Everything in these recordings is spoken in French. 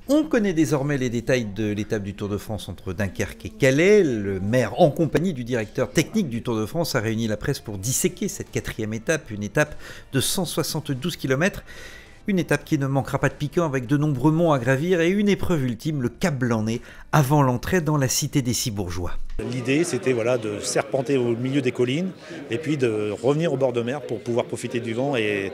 On connaît désormais les détails de l'étape du Tour de France entre Dunkerque et Calais. Le maire, en compagnie du directeur technique du Tour de France, a réuni la presse pour disséquer cette quatrième étape, une étape de 172 km. Une étape qui ne manquera pas de piquant avec de nombreux monts à gravir et une épreuve ultime, le Cap Blanc-Nez, avant l'entrée dans la cité des Cibourgeois. L'idée, c'était de serpenter au milieu des collines et puis de revenir au bord de mer pour pouvoir profiter du vent et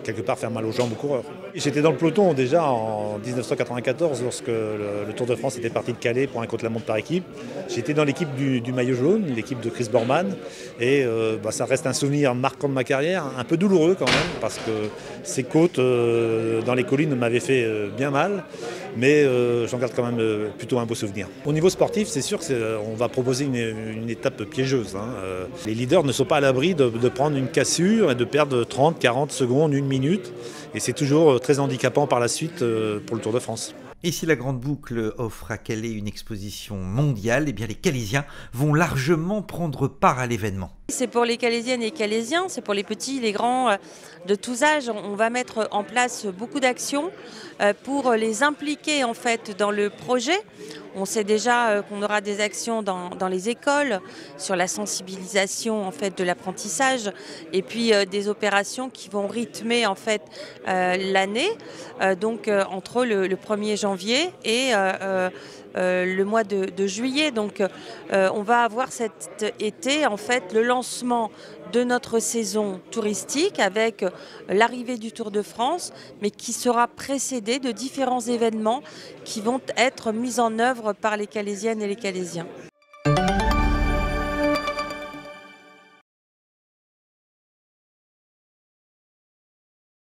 quelque part faire mal aux jambes aux coureurs. J'étais dans le peloton déjà en 1994 lorsque le Tour de France était parti de Calais pour un contre-la-montre par équipe. J'étais dans l'équipe du maillot jaune, l'équipe de Chris Borman, et ça reste un souvenir marquant de ma carrière, un peu douloureux quand même parce que ces côtes dans les collines m'avaient fait bien mal, mais j'en garde quand même plutôt un beau souvenir. Au niveau sportif, c'est sûr qu'on va proposer une étape piégeuse. Les leaders ne sont pas à l'abri de prendre une cassure et de perdre 30, 40 secondes, une minute. Et c'est toujours très handicapant par la suite pour le Tour de France. Et si la Grande Boucle offre à Calais une exposition mondiale, eh bien les Calaisiens vont largement prendre part à l'événement. C'est pour les Calaisiennes et Calaisiens, c'est pour les petits, les grands, de tous âges. On va mettre en place beaucoup d'actions pour les impliquer en fait dans le projet. On sait déjà qu'on aura des actions dans les écoles sur la sensibilisation en fait de l'apprentissage et puis des opérations qui vont rythmer en fait l'année, donc entre le 1er janvier et le mois de juillet. Donc on va avoir cet été en fait le lancement de notre saison touristique avec l'arrivée du Tour de France, mais qui sera précédé de différents événements qui vont être mis en œuvre par les Calaisiennes et les Calaisiens.